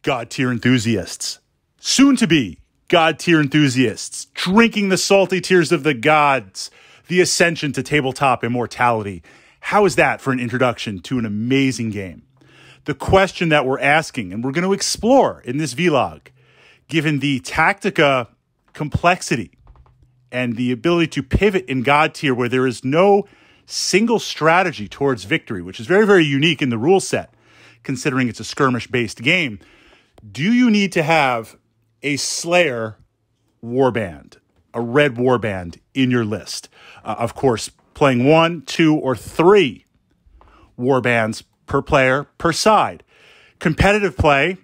Godtear enthusiasts, soon to be Godtear enthusiasts, drinking the salty tears of the gods, the ascension to tabletop immortality. How is that for an introduction to an amazing game? The question that we're asking, and we're going to explore in this vlog, given the Tactica complexity and the ability to pivot in Godtear where there is no single strategy towards victory, which is very, very unique in the rule set, considering it's a skirmish-based game. Do you need to have a Slayer warband, a red warband in your list? Of course, playing 1, 2, or 3 warbands per player per side. Competitive play,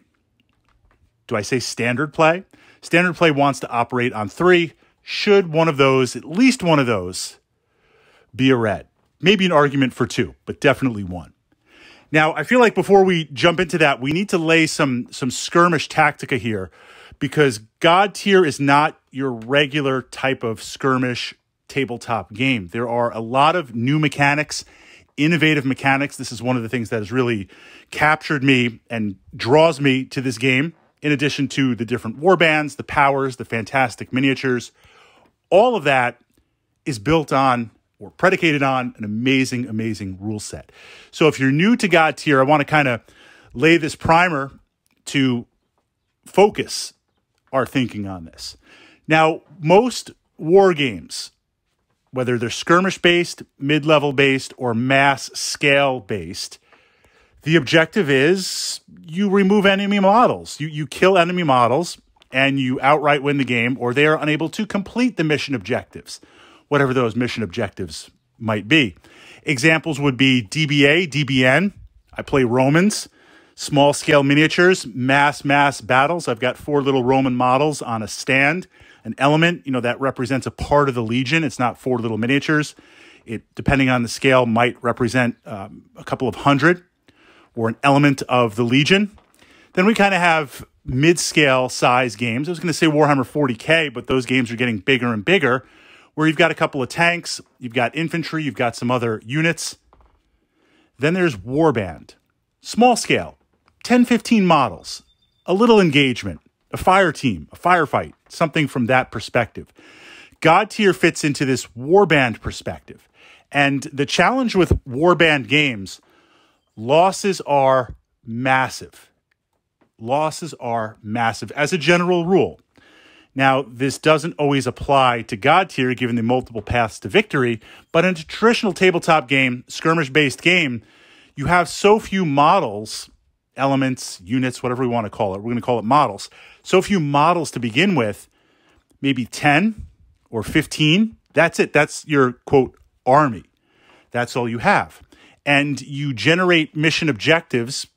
do I say standard play? Standard play wants to operate on 3. Should one of those, at least one of those, be a red? Maybe an argument for 2, but definitely 1. Now, I feel like before we jump into that, we need to lay some skirmish tactica here, because Godtear is not your regular type of skirmish tabletop game. There are a lot of new mechanics, innovative mechanics. This is one of the things that has really captured me and draws me to this game, in addition to the different warbands, the powers, the fantastic miniatures. All of that is built on or predicated on an amazing, amazing rule set. So if you're new to Godtear, I want to kind of lay this primer to focus our thinking on this. Now, most war games, whether they're skirmish-based, mid-level-based, or mass-scale-based, the objective is you remove enemy models. You kill enemy models, and you outright win the game, or they are unable to complete the mission objectives, whatever those mission objectives might be. Examples would be DBA, DBN. I play Romans, small-scale miniatures, mass battles. I've got 4 little Roman models on a stand. An element, that represents a part of the Legion. It's not 4 little miniatures. It, depending on the scale, might represent a couple of hundred or an element of the Legion. Then we kind of have mid-scale size games. I was going to say Warhammer 40K, but those games are getting bigger and bigger, where you've got a couple of tanks, you've got infantry, you've got some other units. Then there's Warband. Small scale, 10, 15 models, a little engagement, a fire team, a firefight, something from that perspective. Godtear fits into this Warband perspective. And the challenge with Warband games, losses are massive. Losses are massive as a general rule. Now, this doesn't always apply to Godtear, given the multiple paths to victory, but in a traditional tabletop game, skirmish-based game, you have so few models, elements, units, whatever we want to call it. We're going to call it models. So few models to begin with, maybe 10 or 15. That's it. That's your, quote, army. That's all you have. And you generate mission objectives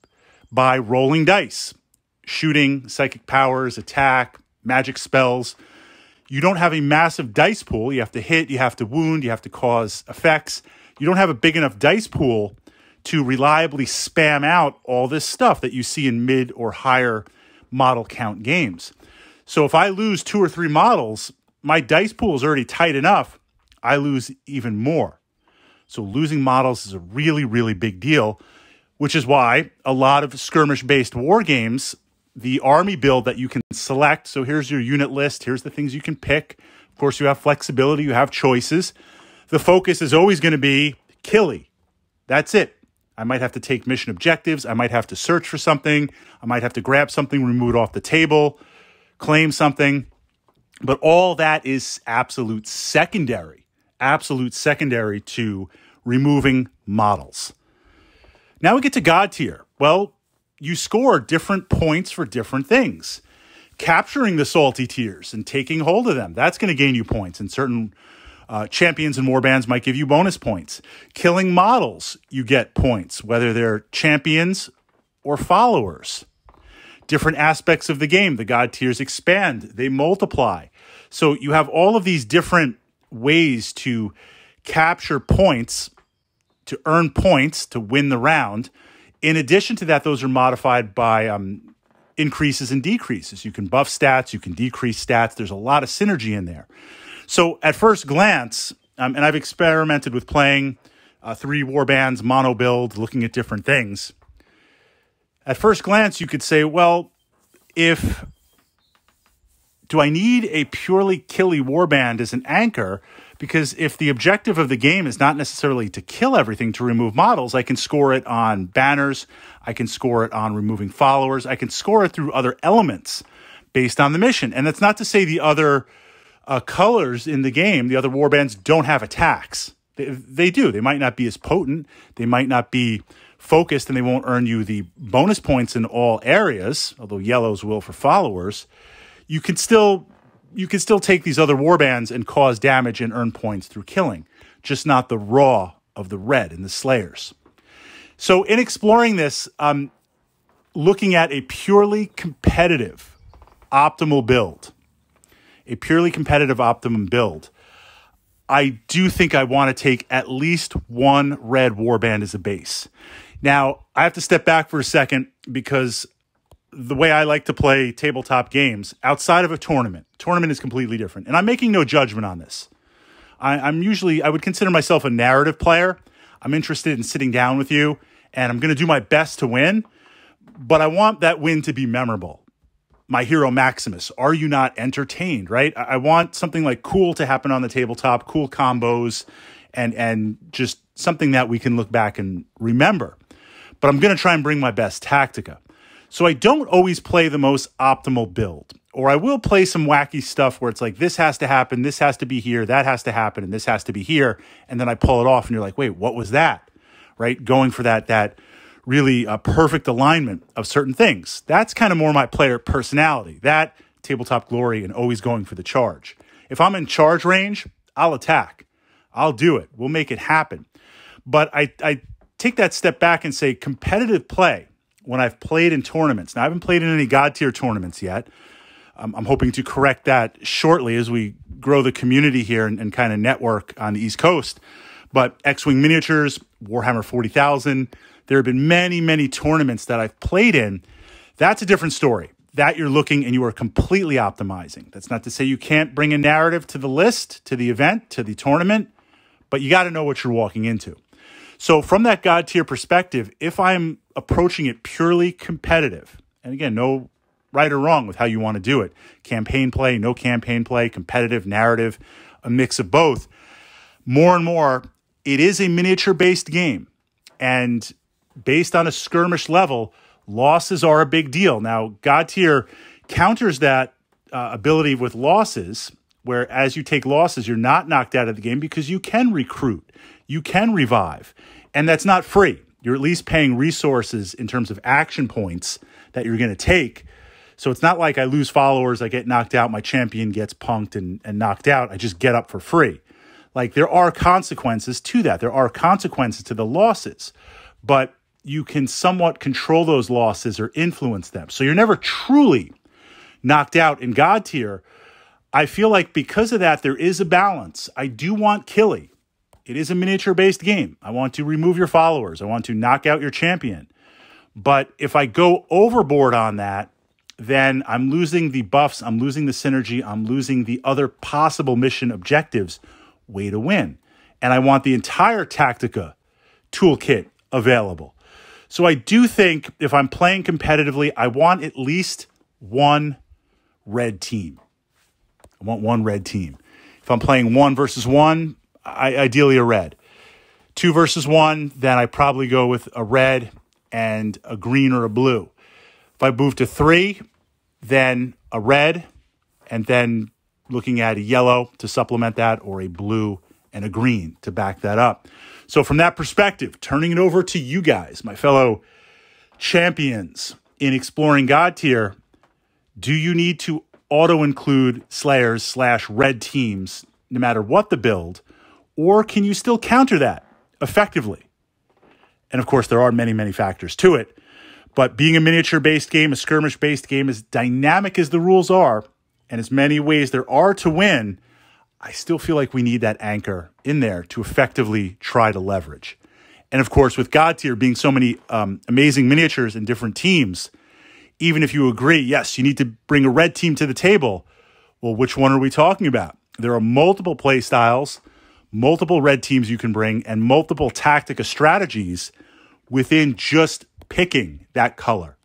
by rolling dice, shooting, psychic powers, attack, magic spells. You don't have a massive dice pool. You have to hit, you have to wound, you have to cause effects. You don't have a big enough dice pool to reliably spam out all this stuff that you see in mid or higher model count games. So if I lose 2 or 3 models, my dice pool is already tight enough. I lose even more. So losing models is a really, really big deal, which is why a lot of skirmish-based war games, the army build that you can select, so here's your unit list, here's the things you can pick. Of course, you have flexibility, you have choices. The focus is always going to be killy. That's it. I might have to take mission objectives. I might have to search for something. I might have to grab something, remove it off the table, claim something. But all that is absolute secondary to removing models. Now we get to Godtear. Well, you score different points for different things. Capturing the salty tears and taking hold of them, that's going to gain you points. And certain champions and warbands might give you bonus points. Killing models, you get points, whether they're champions or followers. Different aspects of the game, the Godtears expand, they multiply. So you have all of these different ways to capture points, to earn points, to win the round. In addition to that, those are modified by increases and decreases. You can buff stats, you can decrease stats. There's a lot of synergy in there. So at first glance, and I've experimented with playing 3 warbands, mono build, looking at different things. At first glance, you could say, well, do I need a purely killy warband as an anchor? Because if the objective of the game is not necessarily to kill everything, to remove models, I can score it on banners, I can score it on removing followers, I can score it through other elements based on the mission. And that's not to say the other colors in the game, the other warbands, don't have attacks. They do. They might not be as potent, they might not be focused, and they won't earn you the bonus points in all areas, although yellows will for followers. You can still take these other warbands and cause damage and earn points through killing, just not the raw of the red and the slayers. So in exploring this, I'm looking at a purely competitive optimal build. A purely competitive optimum build. I do think I want to take at least one red warband as a base. Now, I have to step back for a second because the way I like to play tabletop games outside of a tournament is completely different. And I'm making no judgment on this. I would consider myself a narrative player. I'm interested in sitting down with you, and I'm going to do my best to win, but I want that win to be memorable. My hero Maximus, are you not entertained, right? I want something like cool to happen on the tabletop, cool combos, and just something that we can look back and remember. But I'm going to try and bring my best tactica. So I don't always play the most optimal build, or I will play some wacky stuff where it's like, this has to happen, this has to be here, that has to happen, and this has to be here. And then I pull it off and you're like, wait, what was that? Right? Going for that really perfect alignment of certain things. That's kind of more my player personality, that tabletop glory and always going for the charge. If I'm in charge range, I'll attack. I'll do it. We'll make it happen. But I take that step back and say competitive play, when I've played in tournaments. Now, I haven't played in any Godtear tournaments yet. I'm hoping to correct that shortly as we grow the community here and kind of network on the East Coast. But X-Wing Miniatures, Warhammer 40,000, there have been many, many tournaments that I've played in. That's a different story. That you're looking and you are completely optimizing. That's not to say you can't bring a narrative to the list, to the event, to the tournament, but you got to know what you're walking into. So from that Godtear perspective, if I'm approaching it purely competitive, and again, no right or wrong with how you want to do it, campaign play, no campaign play, competitive, narrative, a mix of both, more and more, it is a miniature-based game. And based on a skirmish level, losses are a big deal. Now, Godtear counters that ability with losses, where as you take losses, you're not knocked out of the game because you can recruit, you can revive, and that's not free. You're at least paying resources in terms of action points that you're going to take. So it's not like I lose followers, I get knocked out, my champion gets punked and knocked out, I just get up for free. Like, there are consequences to that. There are consequences to the losses, but you can somewhat control those losses or influence them. So you're never truly knocked out in Godtear. I feel like because of that, there is a balance. I do want killy. It is a miniature-based game. I want to remove your followers. I want to knock out your champion. But if I go overboard on that, then I'm losing the buffs, I'm losing the synergy, I'm losing the other possible mission objectives, way to win. And I want the entire Tactica toolkit available. So I do think if I'm playing competitively, I want at least one red team. I want one red team. If I'm playing 1 versus 1, ideally a red. 2 versus 1, then I probably go with a red and a green or a blue. If I move to 3, then a red, and then looking at a yellow to supplement that, or a blue and a green to back that up. So from that perspective, turning it over to you guys, my fellow champions in exploring Godtear, do you need to auto-include Slayers / red teams no matter what the build, or can you still counter that effectively? And of course, there are many, many factors to it. But being a miniature-based game, a skirmish-based game, as dynamic as the rules are, and as many ways there are to win, I still feel like we need that anchor in there to effectively try to leverage. And of course, with Godtear being so many amazing miniatures and different teams, even if you agree, yes, you need to bring a red team to the table, well, which one are we talking about? There are multiple play styles, multiple red teams you can bring, and multiple Tactica strategies within just picking that color.